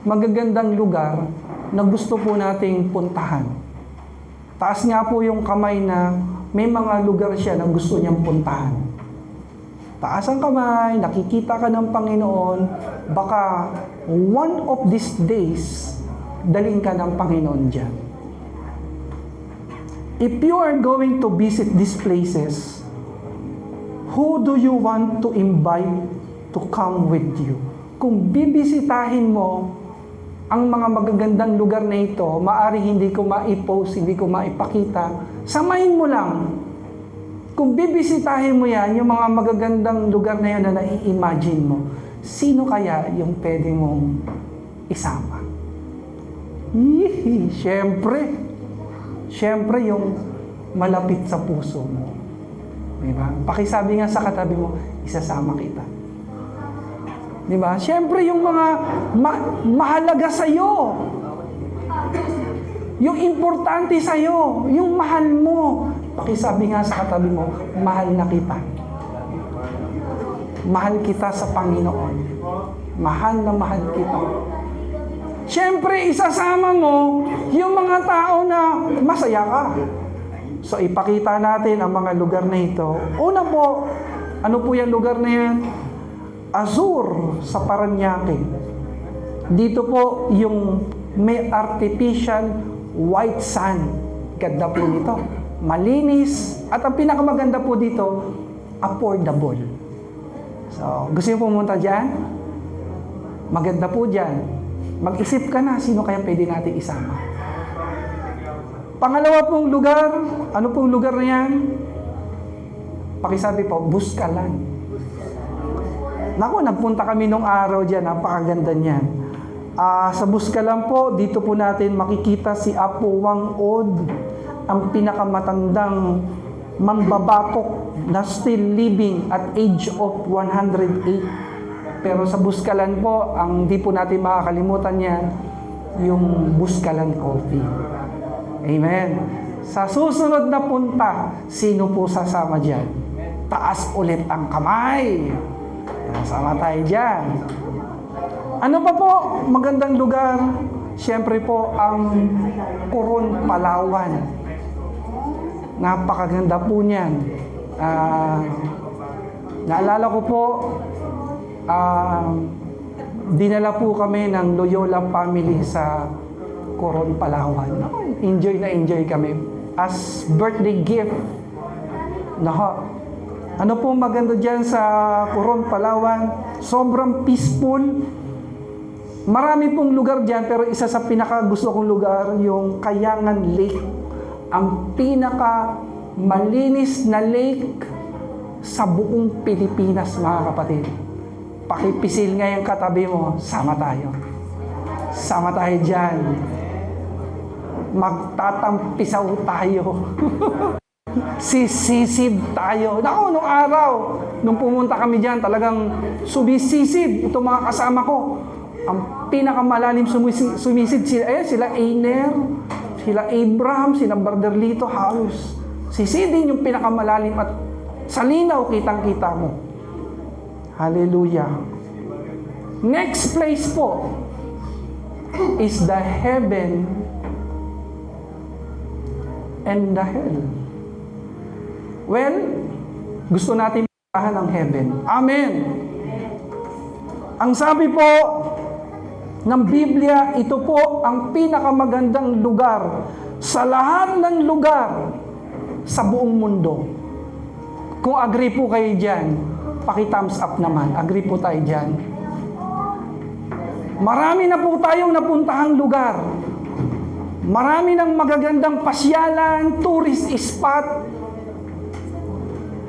magagandang lugar na gusto po nating puntahan? Taas nga po yung kamay na may mga lugar siya na gusto niyang puntahan. Taas ang kamay, nakikita ka ng Panginoon, baka one of these days, daling ka ng Panginoon dyan. If you are going to visit these places, who do you want to invite to come with you? Kung bibisitahin mo ang mga magagandang lugar na ito, maaari hindi ko ma-post, hindi ko maipakita, samahin mo lang. Kung bibisitahin mo yan, yung mga magagandang lugar na yan na nai-imagine mo, sino kaya yung pwede mong isama? Siyempre yung malapit sa puso mo. Diba? Pakisabi nga sa katabi mo, isasama kita. Diba? Siyempre yung mga mahalaga sa'yo. Yung importante sa'yo, yung mahal mo. Pakisabi nga sa katabi mo, mahal na kita. Mahal kita sa Panginoon. Mahal na mahal kita. Siyempre, isasama mo yung mga tao na masaya ka. So, ipakita natin ang mga lugar na ito. Una po, ano po yung lugar na yan? Azure sa Parañaque. Dito po yung may artificial white sand. Ganda po nito. Malinis. At ang pinakamaganda po dito, affordable. So, gusto niyo pumunta dyan? Maganda po dyan. Mag-isip ka na, sino kaya pwede natin isama? Pangalawa pong lugar, ano pong lugar na yan? Pakisabi po, Buskalan. Naku, nagpunta kami nung araw dyan, napakaganda niyan. Sa Buskalan po, dito po natin makikita si Apo Wang Od, ang pinakamatandang mambabatok na still living at age of 108. Pero sa Buskalan po, ang di po natin makakalimutan yan, yung Buskalan Coffee. Amen. Sa susunod na punta, sino po sasama dyan? Taas ulit ang kamay. Sama tayo dyan. Ano pa po magandang lugar? Siyempre po ang Coron, Palawan. Napakaganda po niyan. Naalala ko po, dinala po kami ng Loyola family sa Coron, Palawan. Enjoy na enjoy kami. As birthday gift. Ano po maganda dyan sa Coron, Palawan? Sobrang peaceful. Marami pong lugar dyan, pero isa sa pinaka-gusto kong lugar, yung Kayangan Lake. Ang pinaka malinis na lake sa buong Pilipinas, mga kapatid. Pakipisil nga yung katabi mo, sama tayo. Sama tayo dyan. Magtatampisaw tayo. Sisisid tayo. Naku, nung araw, nung pumunta kami dyan, talagang subisisid itong mga kasama ko. Ang pinakamalalim sumisid sila Einer, sila Abraham, sila Brother Lito, halos. Sisidin yung pinakamalalim at sa linaw kitang-kita mo. Hallelujah. Next place po is the heaven and the hell. Well, gusto natin puntahan ang heaven. Amen. Ang sabi po ng Biblia, ito po ang pinakamagandang lugar sa lahat ng lugar sa buong mundo. Kung agree po kayo dyan, paki-thumbs up naman. Agree po tayo dyan. Marami na po tayong napuntahang lugar. Marami ng magagandang pasyalan, tourist spot.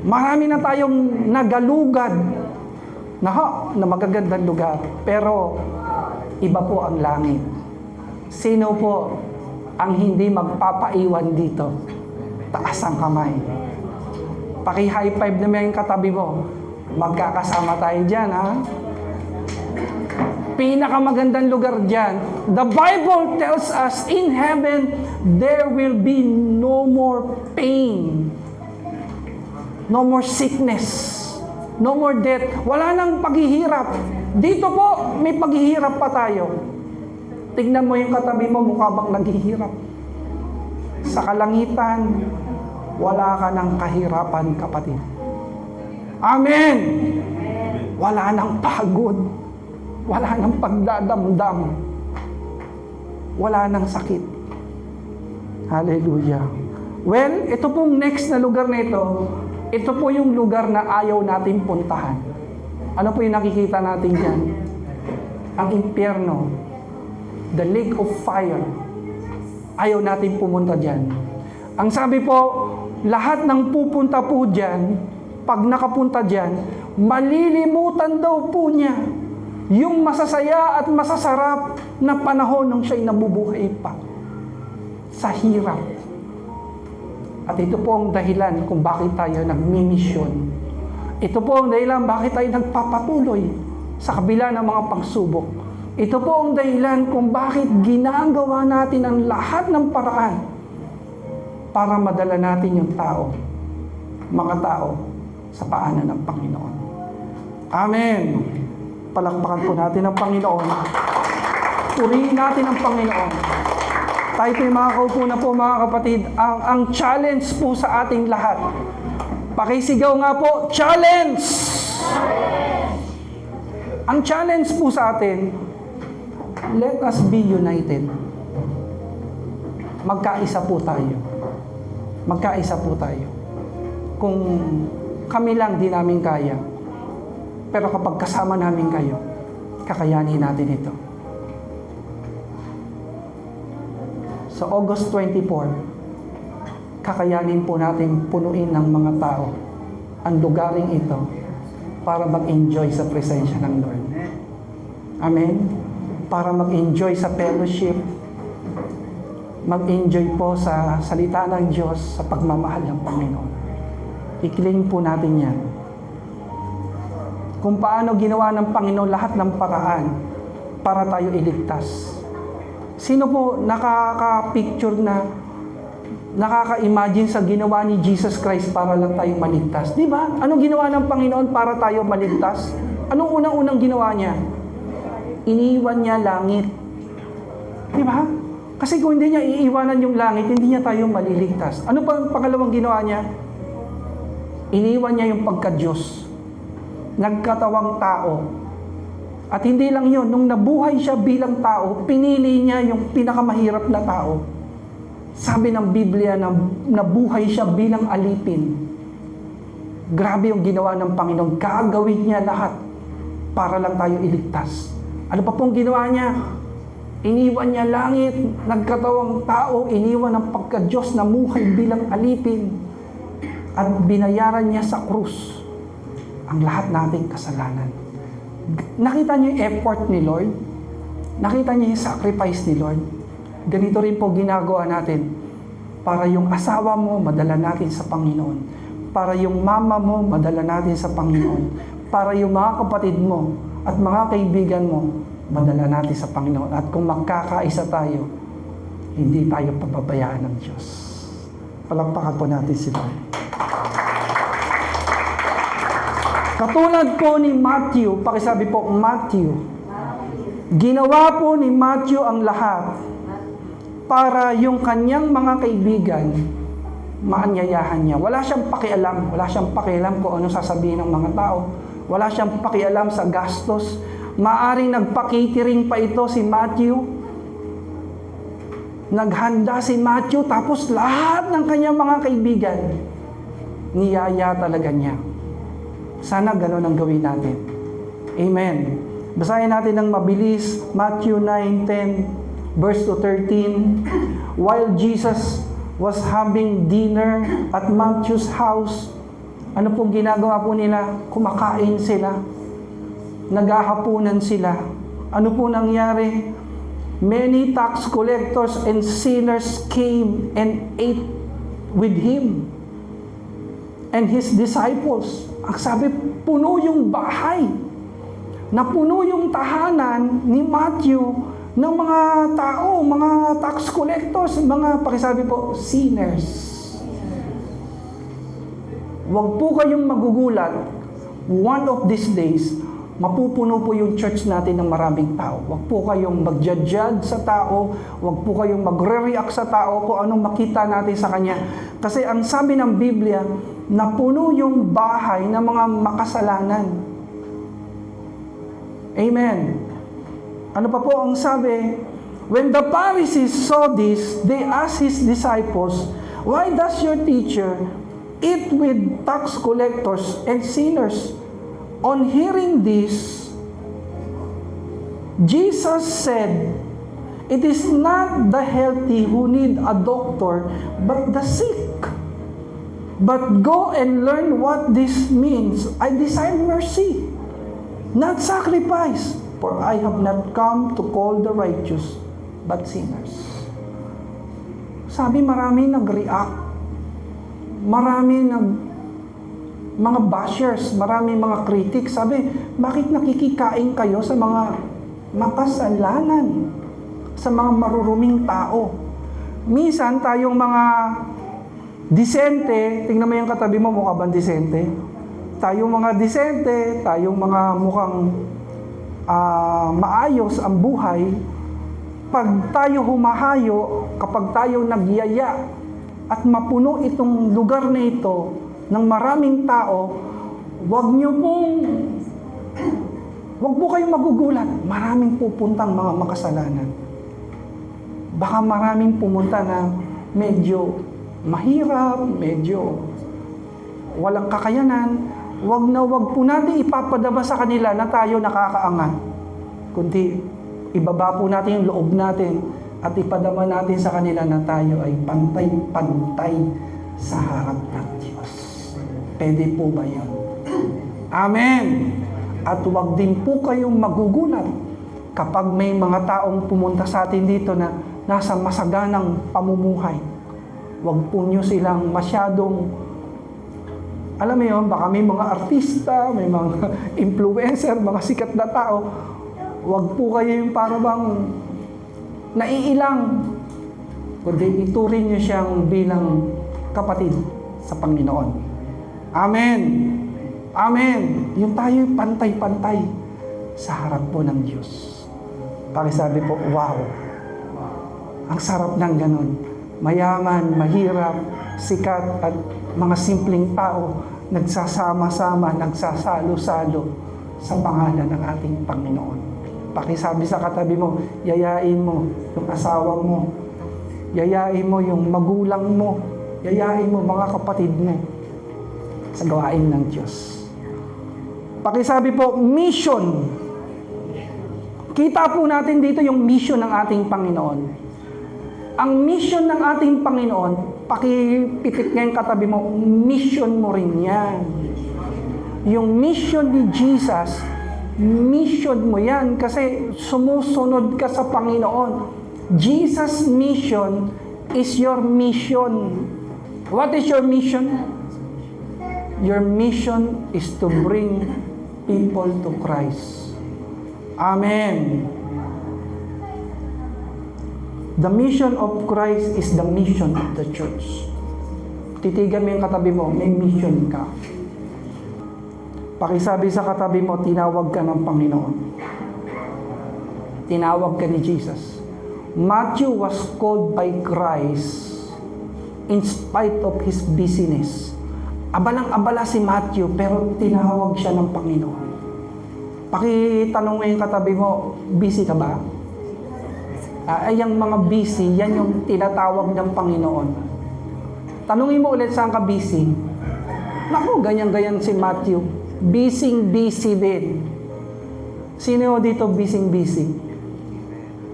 Marami na tayong nagalugad na magagandang lugar. Pero iba po ang langit. Sino po ang hindi magpapaiwan dito? Taas ang kamay. Paki-high five naman yung katabi mo. Magkakasama tayo dyan, ha? Pinakamagandang lugar dyan. The Bible tells us in heaven, there will be no more pain. No more sickness. No more death. Wala nang paghihirap. Dito po, may paghihirap pa tayo. Tignan mo yung katabi mo, mukha bang naghihirap. Sa kalangitan, wala ka ng kahirapan, kapatid. Amen! Wala nang pagod. Wala nang pagdadamdam. Wala nang sakit. Hallelujah. Well, ito pong next na lugar na ito po yung lugar na ayaw natin puntahan. Ano po yung nakikita natin dyan? Ang impyerno. The lake of fire. Ayaw natin pumunta dyan. Ang sabi po, lahat ng pupunta po dyan, pag nakapunta dyan, malilimutan daw po niya yung masasaya at masasarap na panahon nung siya'y nabubuhay pa. Sa hirap. At ito po ang dahilan kung bakit tayo nagmimisyon. Ito po ang dahilan bakit tayo nagpapatuloy sa kabila ng mga pagsubok. Ito po ang dahilan kung bakit ginagawa natin ang lahat ng paraan para madala natin yung mga tao, sa paanan ng Panginoon. Amen! Palakpakan po natin ang Panginoon. Purihin natin ang Panginoon. Tayo po'y makakaupo na po, mga kapatid. Ang challenge po sa ating lahat. Pakisigaw nga po, challenge! Ang challenge po sa atin, let us be united. Magkaisa po tayo. Magkaisa po tayo. Kung kami lang di namin kaya, pero kapag kasama namin kayo, kakayanin natin ito. Sa August 24, kakayanin po natin punuin ng mga tao ang lugaring ito para mag-enjoy sa presensya ng Lord. Amen? Para mag-enjoy sa fellowship, mag-enjoy po sa salita ng Diyos, sa pagmamahal ng Panginoon. I-claim po natin yan. Kung paano ginawa ng Panginoon lahat ng paraan para tayo iligtas. Sino po nakaka-picture na nakaka-imagine sa ginawa ni Jesus Christ para lang tayo maligtas? Di ba? Anong ginawa ng Panginoon para tayo maligtas? Anong unang-unang ginawa niya? Iniwan niya langit. Di ba? Kasi kung hindi niya iiwanan yung langit, hindi niya tayo maliligtas. Ano pa ang pangalawang ginawa niya? Iniwan niya yung pagka-Diyos. Nagkatawang tao. At hindi lang yun, nung nabuhay siya bilang tao, pinili niya yung pinakamahirap na tao. Sabi ng Biblia na nabuhay siya bilang alipin. Grabe yung ginawa ng Panginoon. Gagawin niya lahat para lang tayo iligtas. Ano pa pong ginawa niya? Iniwan niya langit, nagkatawang tao, iniwan ng pagka-Diyos na muhay bilang alipin. At binayaran niya sa krus ang lahat nating kasalanan. Nakita niyo yung effort ni Lord? Nakita niyo yung sacrifice ni Lord? Ganito rin po ginagawa natin para yung asawa mo, madala natin sa Panginoon. Para yung mama mo, madala natin sa Panginoon. Para yung mga kapatid mo at mga kaibigan mo, madala natin sa Panginoon. At kung magkakaisa tayo, hindi tayo pababayaan ng Diyos. Palakpakan po natin si Lord. Katulad po ni Matthew, pakisabi po, Matthew. Ginawa po ni Matthew ang lahat para yung kanyang mga kaibigan maanyayahan niya. Wala siyang pakialam kung ano sasabihin ng mga tao. Wala siyang pakialam sa gastos. Maaring nagpa-catering pa ito si Matthew. Naghanda si Matthew, tapos lahat ng kanyang mga kaibigan, niyaya talaga niya. Sana gano'n ang gawin natin. Amen. Basahin natin ng mabilis, Matthew 9:10, verse 13. While Jesus was having dinner at Matthew's house, ano pong ginagawa po nila? Kumakain sila. Naghahapunan sila. Ano po nangyari? Many tax collectors and sinners came and ate with him and his disciples. Ang sabi, puno yung bahay. Napuno yung tahanan ni Matthew ng mga tao, mga tax collectors, mga, pakisabi po, sinners. Huwag po kayong magugulat. One of these days, mapupuno po yung church natin ng maraming tao. Huwag po kayong mag-judge sa tao, huwag po kayong magre-react sa tao kung anong makita natin sa kanya. Kasi ang sabi ng Biblia, napuno yung bahay ng mga makasalanan. Amen. Ano pa po ang sabi? When the Pharisees saw this, they asked his disciples, "Why does your teacher eat with tax collectors and sinners?" On hearing this, Jesus said, "It is not the healthy who need a doctor, but the sick. But go and learn what this means. I desire mercy, not sacrifice, for I have not come to call the righteous, but sinners." Sabi, marami nag-react. Marami mga bashers, marami mga critics. Sabi, bakit nakikikain kayo sa mga makasalanan, sa mga maruruming tao? Minsan, tayong mga disente, tingnan mo yung katabi mo, mukha bang disente? Tayong mga disente, tayong mga mukhang maayos ang buhay, pag tayo humahayo, kapag tayo nagyaya, at mapuno itong lugar na ito, ng maraming tao, wag po kayong magugulat. Maraming pupuntang mga makasalanan. Baka maraming pumunta na medyo mahirap, medyo walang kakayanan. Wag po natin ipapadama sa kanila na tayo nakakaangat. Kundi ibaba po natin yung loob natin at ipadama natin sa kanila na tayo ay pantay-pantay sa harap ng Diyos. Pwede po ba yun? Amen! At huwag din po kayong magugulat kapag may mga taong pumunta sa atin dito na nasa masaganang pamumuhay. Huwag po nyo silang masyadong, alam mo yun, baka may mga artista, may mga influencer, mga sikat na tao. Huwag po kayo yung parang naiilang. Kundi iturin nyo siyang bilang kapatid sa Panginoon. Amen. Amen. Yung tayo pantay-pantay sa harap po ng Diyos. Pakisabi po, wow. Ang sarap ng ganun. Mayaman, mahirap, sikat, at mga simpleng tao nagsasama-sama, nagsasalo-salo sa pangalan ng ating Panginoon. Pakisabi sa katabi mo, yayain mo yung asawa mo, yayain mo yung magulang mo, yayain mo mga kapatid mo sa gawain ng Diyos. Pakisabi po, mission. Kita po natin dito yung mission ng ating Panginoon. Ang mission ng ating Panginoon, pakipitik ngayon katabi mo, mission mo rin yan. Yung mission ni Jesus, mission mo yan kasi sumusunod ka sa Panginoon. Jesus' mission is your mission. What is your mission? Your mission is to bring people to Christ. Amen. The mission of Christ is the mission of the church. Titigan mo yung katabi mo, may mission ka. Pakisabi sa katabi mo, tinawag ka ng Panginoon. Tinawag ka ni Jesus. Matthew was called by Christ in spite of his busyness. Abalang-abala si Matthew, pero tinawag siya ng Panginoon. Pakitanong mo yung katabi mo, busy ka ba? Ay, yung mga busy, yan yung tinatawag ng Panginoon. Tanungin mo ulit saan ka busy. Naku, ganyan-ganyan si Matthew. Busy din. Sino dito busy?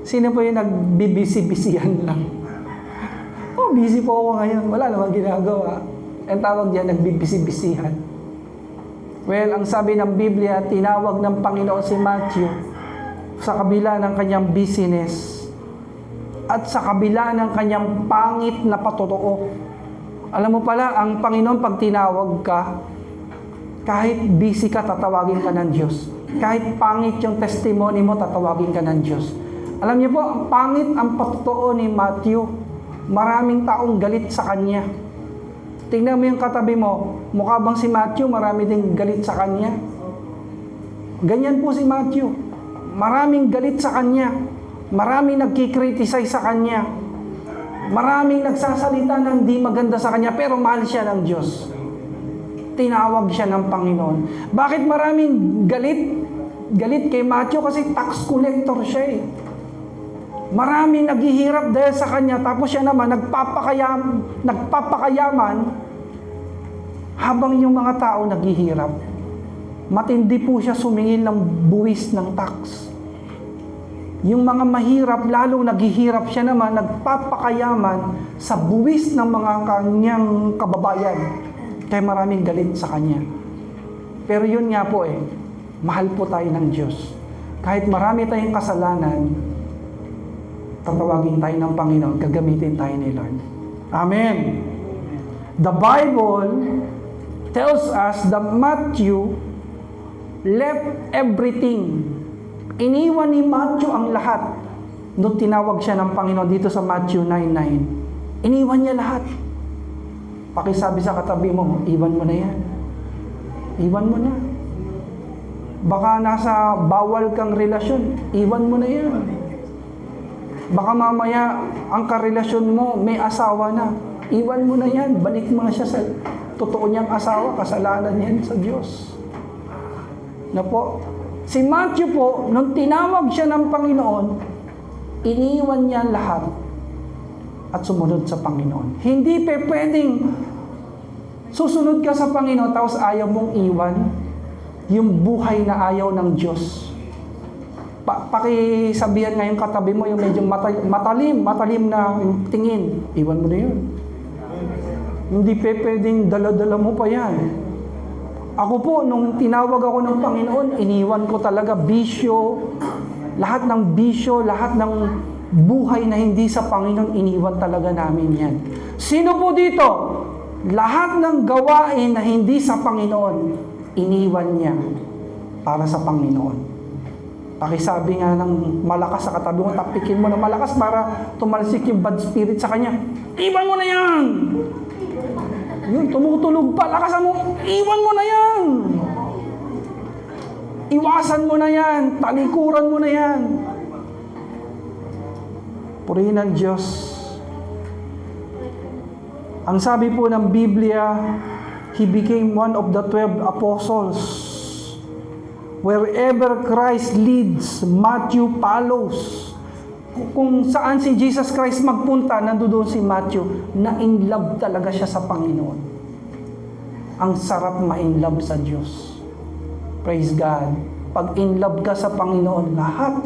Sino po yung nagbibisi-bisihan lang? Oh, busy po ako ngayon. Wala namang ginagawa. Ang tawag diyan, nagbibisi-bisihan. Well, ang sabi ng Biblia, tinawag ng Panginoon si Matthew sa kabila ng kanyang busyness at sa kabila ng kanyang pangit na patotoo. Alam mo pala, ang Panginoon pag tinawag ka, kahit busy ka, tatawagin ka ng Diyos. Kahit pangit yung testimony mo, tatawagin ka ng Diyos. Alam niyo po, ang pangit ang patotoo ni Matthew. Maraming taong galit sa kanya. Tingnan mo yung katabi mo, mukha bang si Matthew, marami ding galit sa kanya? Ganyan po si Matthew. Maraming galit sa kanya. Maraming nagkikriticize sa kanya. Maraming nagsasalita ng di maganda sa kanya, pero mahal siya ng Diyos. Tinawag siya ng Panginoon. Bakit maraming galit? Galit kay Matthew kasi tax collector siya eh. Maraming naghihirap dahil sa kanya, tapos siya naman nagpapakayaman habang yung mga tao naghihirap. Matindi po siya sumingil ng buwis ng tax. Yung mga mahirap, lalong naghihirap siya naman, nagpapakayaman sa buwis ng mga kanyang kababayan. Kaya maraming galit sa kanya. Pero yun nga po mahal po tayo ng Diyos. Kahit marami tayong kasalanan, tatawagin tayo ng Panginoon, gagamitin tayo ni Lord. Amen. The Bible tells us that Matthew left everything. Iniwan ni Matthew ang lahat nung tinawag siya ng Panginoon dito sa Matthew 9:9. Iniwan niya lahat. Pakisabi sa katabi mo, iwan mo na yan. Iwan mo na. Baka nasa bawal kang relasyon, iwan mo na yan. Baka mamaya ang karelasyon mo may asawa na, iwan mo na yan. Balik mo na siya sa totoo niyang asawa, kasalanan yan sa Diyos. Na po, si Matthew po, nung tinawag siya ng Panginoon, iniwan niya lahat at sumunod sa Panginoon. Hindi pwedeng susunod ka sa Panginoon tapos ayaw mong iwan yung buhay na ayaw ng Diyos. Pakisabihan nga yung katabi mo, yung medyo matalim na tingin, iwan mo na yun. Hindi pwedeng dala-dala mo pa yan. Ako po, nung tinawag ako ng Panginoon, iniwan ko talaga bisyo, lahat ng buhay na hindi sa Panginoon, iniwan talaga namin yan. Sino po dito? Lahat ng gawain na hindi sa Panginoon, iniwan niya para sa Panginoon. Pakisabi nga ng malakas sa katabi mo, tapikin mo na malakas para tumalsik yung bad spirit sa kanya. Iwan mo na yan! Yun, tumutulog pa, lakasan mo, iwan mo na yan! Iwasan mo na yan, talikuran mo na yan. Purihin ng Diyos. Ang sabi po ng Biblia, He became one of the 12 apostles. Wherever Christ leads, Matthew follows. Kung saan si Jesus Christ magpunta, nandoon si Matthew, na in love talaga siya sa Panginoon. Ang sarap ma-in love sa Diyos. Praise God. Pag in love ka sa Panginoon, lahat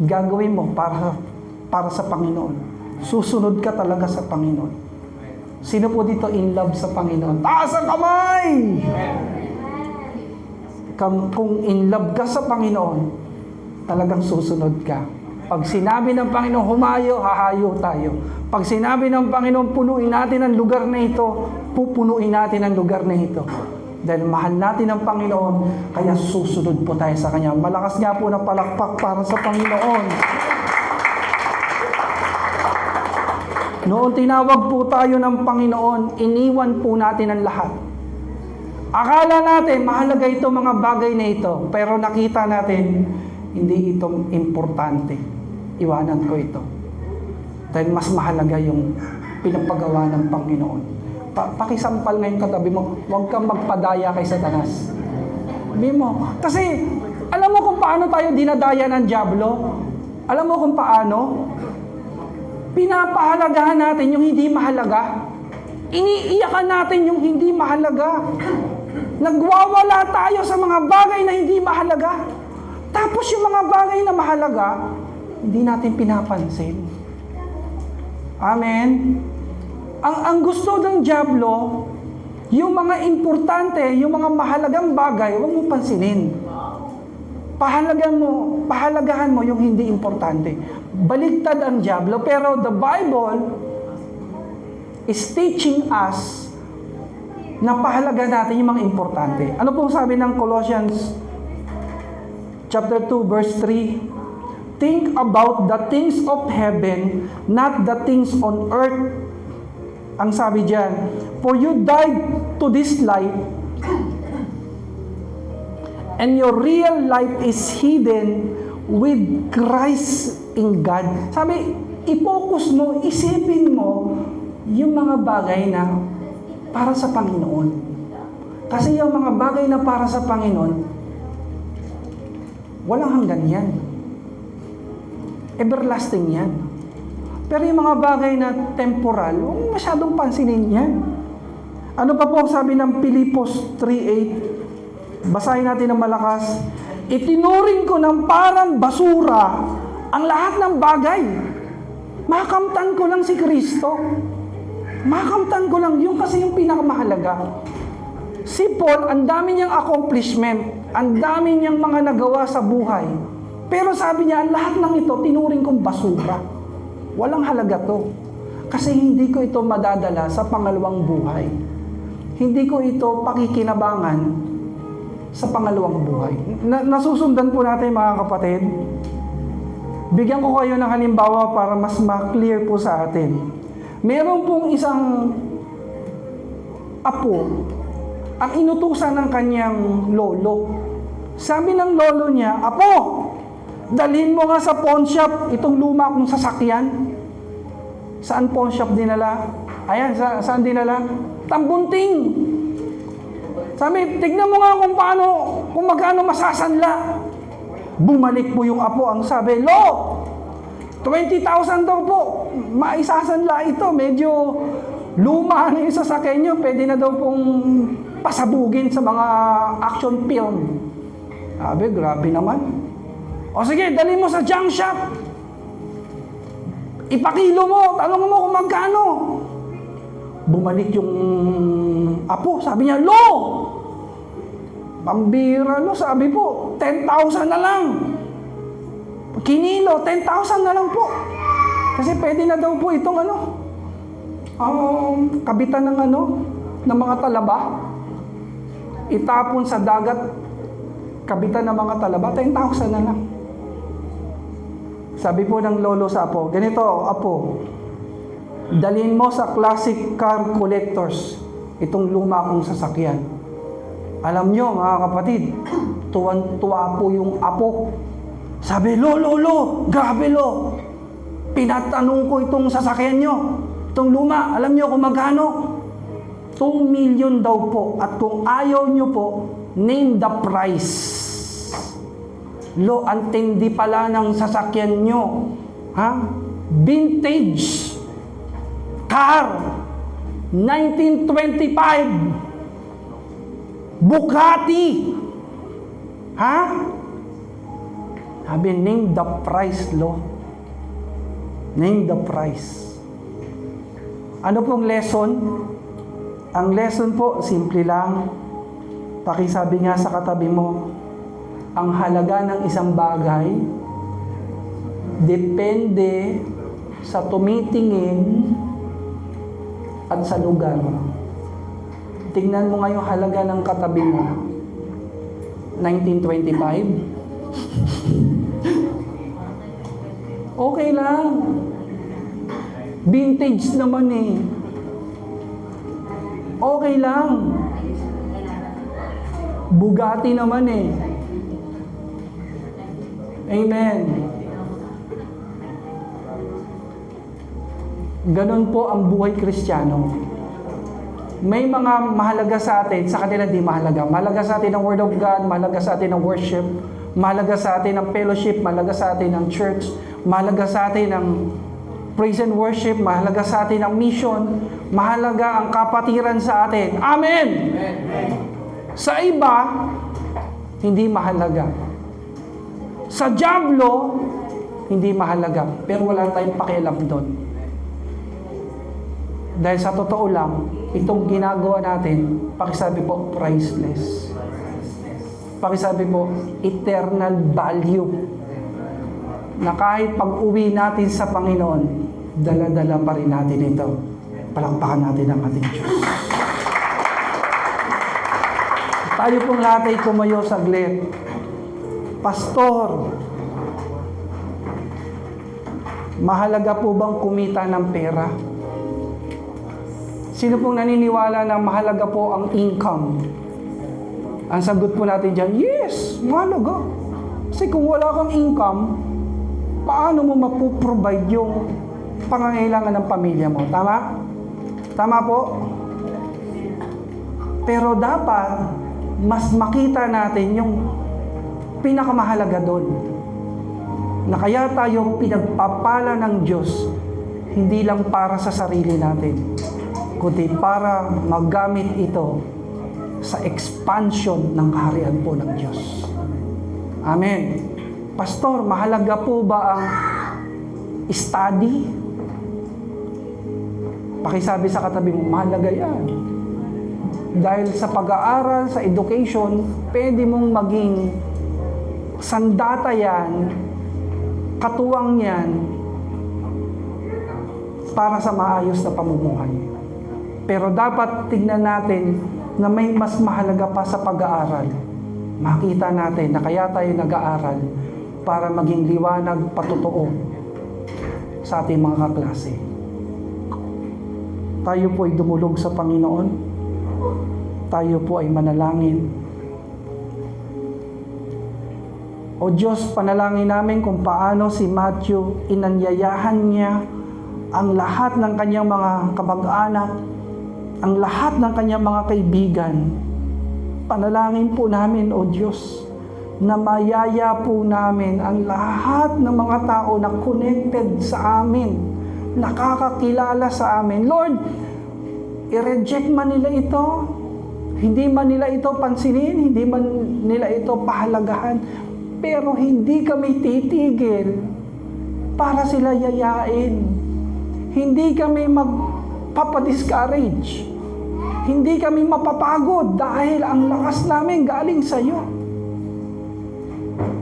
gagawin mo para sa Panginoon. Susunod ka talaga sa Panginoon. Sino po dito in love sa Panginoon? Taas ang kamay! Kung in love ka sa Panginoon, talagang susunod ka. Pag sinabi ng Panginoon, humayo, hahayo tayo. Pag sinabi ng Panginoon, punuin natin ang lugar na ito, pupunuin natin ang lugar na ito. Dahil mahal natin ang Panginoon, kaya susunod po tayo sa Kanya. Malakas nga po na palakpak para sa Panginoon. Noon tinawag po tayo ng Panginoon, iniwan po natin ang lahat. Akala natin, mahalaga ito mga bagay na ito, pero nakita natin, hindi ito importante. Iwanan ko ito. Dahil mas mahalaga yung pinapagawa ng Panginoon. Pakisampal ngayon katabi mo, huwag kang magpadaya kay Satanas. Sabi mo, kasi alam mo kung paano tayo dinadaya ng dyablo? Alam mo kung paano? Pinapahalagahan natin yung hindi mahalaga. Iniiyakan natin yung hindi mahalaga. Nagwawala tayo sa mga bagay na hindi mahalaga. Tapos yung mga bagay na mahalaga, hindi natin pinapansin. Amen? Ang gusto ng dyablo, yung mga importante, yung mga mahalagang bagay, huwag mo pansinin. Pahalagahan mo yung hindi importante. Baliktad ang dyablo, pero the Bible is teaching us na pahalaga natin yung mga importante. Ano pong sabi ng Colossians chapter 2, verse 3? Think about the things of heaven, not the things on earth. Ang sabi diyan, for you died to this life, and your real life is hidden with Christ in God. Sabi, i-focus mo, isipin mo yung mga bagay na para sa Panginoon. Kasi yung mga bagay na para sa Panginoon, walang hanggan yan. Everlasting yan. Pero yung mga bagay na temporal, huwag masyadong pansinin yan. Ano pa po sabi ng Pilipos 3:8? Basahin natin ng malakas. Itinuring ko ng parang basura ang lahat ng bagay. Makamtan ko lang si Kristo. Makamtan ko lang. Yung kasi yung pinakamahalaga. Si Paul, ang dami niyang accomplishment. Ang dami niyang mga nagawa sa buhay. Pero sabi niya, lahat ng ito, tinuring kong basura. Walang halaga to. Kasi hindi ko ito madadala sa pangalawang buhay. Hindi ko ito pakikinabangan sa pangalawang buhay. Nasusundan po natin mga kapatid. Bigyan ko kayo ng halimbawa para mas ma-clear po sa atin. Meron pong isang apo ang inutusan ng kanyang lolo. Sabi ng lolo niya, "Apo, dalhin mo nga sa pawn shop itong luma kong sasakyan." Saan pawn shop dinala? Ayan, saan dinala? Tambunting. Sabi, tignan mo nga kung magkano masasanla. Bumalik po yung apo, ang sabi, "Lo, 20,000 daw po, maisasanla ito. Medyo luma na yung sasakyan nyo. Pwede na daw pong pasabugin sa mga action film." Sabi, grabe naman. O sige, dali mo sa junk shop. Ipakilo mo, tanong mo kung magkano. Bumalik yung apo, sabi niya, "Lo, pambira lo, sabi po, 10,000 na lang. Kinilo, 10,000 na lang po. Kasi pwede na daw po itong kabitan ng ng mga talaba. Itapon sa dagat, kabitan ng mga talaba, 10,000 na lang." Sabi po ng lolo sa apo, "Ganito, apo, dalhin mo sa classic car collectors itong luma kong sasakyan." Alam nyo mga kapatid, tuwan-tuwa po yung apo. Sabi, Lo, grabe lo. Pinatanong ko itong sasakyan nyo, itong luma, alam nyo kung magkano? 2 million daw po. At kung ayaw nyo po, name the price. Lo, ang tindi pala ng sasakyan nyo. Vintage car, 1925, Bugatti. Sabi, name the price, Lo. Name the price. Ano pong lesson? Ang lesson po, simple lang. Pakisabi nga sa katabi mo, ang halaga ng isang bagay depende sa tumitingin at sa lugar. Tingnan mo nga yung halaga ng katabi mo. 1925? Okay lang. Vintage naman eh. Okay lang. Bugatti naman eh. Amen. Ganon po ang buhay Kristiyano. May mga mahalaga sa atin, sa kanila di mahalaga. Mahalaga sa atin ang Word of God, mahalaga sa atin ang worship, mahalaga sa atin ang fellowship, mahalaga sa atin ang church, mahalaga sa atin ang praise and worship, mahalaga sa atin ang mission, mahalaga ang kapatiran sa atin. Amen! Amen. Sa iba, hindi mahalaga. Sa diablo, hindi mahalaga. Pero wala tayong pakialam doon. Dahil sa totoo lang, itong ginagawa natin, pakisabi po, priceless. Pakisabi po, eternal value. Na kahit pag-uwi natin sa Panginoon, dala-dala pa rin natin ito. Palakpakan natin ang ating Diyos. Tayo pong lahat ay kumayo saglit. Pastor, mahalaga po bang kumita ng pera? Sino pong naniniwala na mahalaga po ang income? Ang sagot po natin dyan, yes! Mahalaga. Kasi kung wala kang income, paano mo mapoprovide yung pangangailangan ng pamilya mo? Tama? Tama po? Pero dapat, mas makita natin yung pinakamahalaga doon. Na kaya tayo pinagpapala ng Diyos, hindi lang para sa sarili natin, kundi para magamit ito sa expansion ng kaharian po ng Diyos. Amen. Pastor, mahalaga po ba ang study? Pakisabi sa katabi mo, mahalaga yan. Dahil sa pag-aaral, sa education, pwede mong maging sandata yan, katuwang yan, para sa maayos na pamumuhay. Pero dapat tignan natin na may mas mahalaga pa sa pag-aaral. Makita natin na kaya tayo nag-aaral para maging liwanag patotoo sa ating mga kaklase. Tayo po ay dumulog sa Panginoon. Tayo po ay manalangin. O Diyos, panalangin namin kung paano si Matthew inanyayahan niya ang lahat ng kanyang mga kamag-anak, ang lahat ng kanyang mga kaibigan. Panalangin po namin, O Diyos, na mayaya po namin ang lahat ng mga tao na connected sa amin, nakakakilala sa amin. Lord, i-reject man nila ito, hindi man nila ito pansinin, hindi man nila ito pahalagahan, pero hindi kami titigil para sila yayain. Hindi kami magpapadiscourage. Hindi kami mapapagod dahil ang lakas namin galing sa iyo.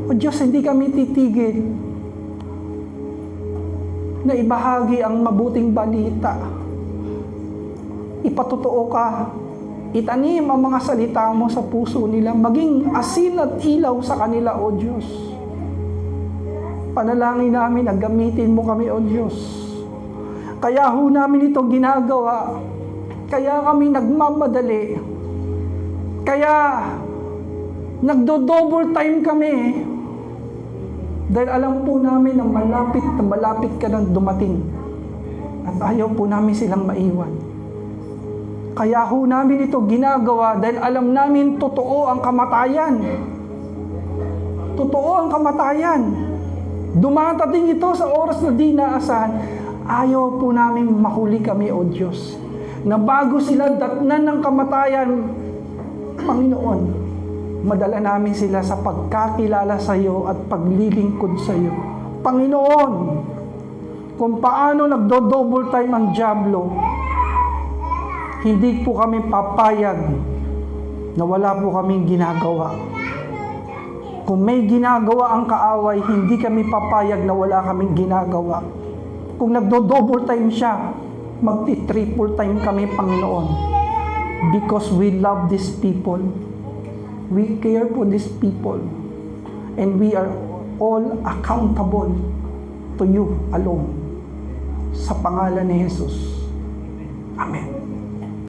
O Diyos, hindi kami titigil na ibahagi ang mabuting balita. Ipatotoo ka. Itanim ang mga salita mo sa puso nila. Maging asin at ilaw sa kanila, O Diyos. Panalangin namin na gamitin mo kami, O Diyos. Kaya ho namin ito ginagawa. Kaya kami nagmamadali. Kaya nagdo-double time kami. Dahil alam po namin na malapit ka nang dumating. At ayaw po namin silang maiwan. Kaya ho namin ito ginagawa dahil alam namin totoo ang kamatayan. Totoo ang kamatayan. Dumatating ito sa oras na di naasahan. Ayaw po namin mahuli kami, O Diyos, na bago sila datnan ng kamatayan, Panginoon, madala namin sila sa pagkakilala sa iyo at paglilingkod sa iyo. Panginoon, kung paano nagdo-double time ang dyablo, hindi po kami papayag na wala po kaming ginagawa. Kung may ginagawa ang kaaway, hindi kami papayag na wala kaming ginagawa. Kung nagdo-double time siya, magti-triple time kami, Panginoon. Because we love these people. We care for these people. And we are all accountable to you alone. Sa pangalan ni Jesus. Amen.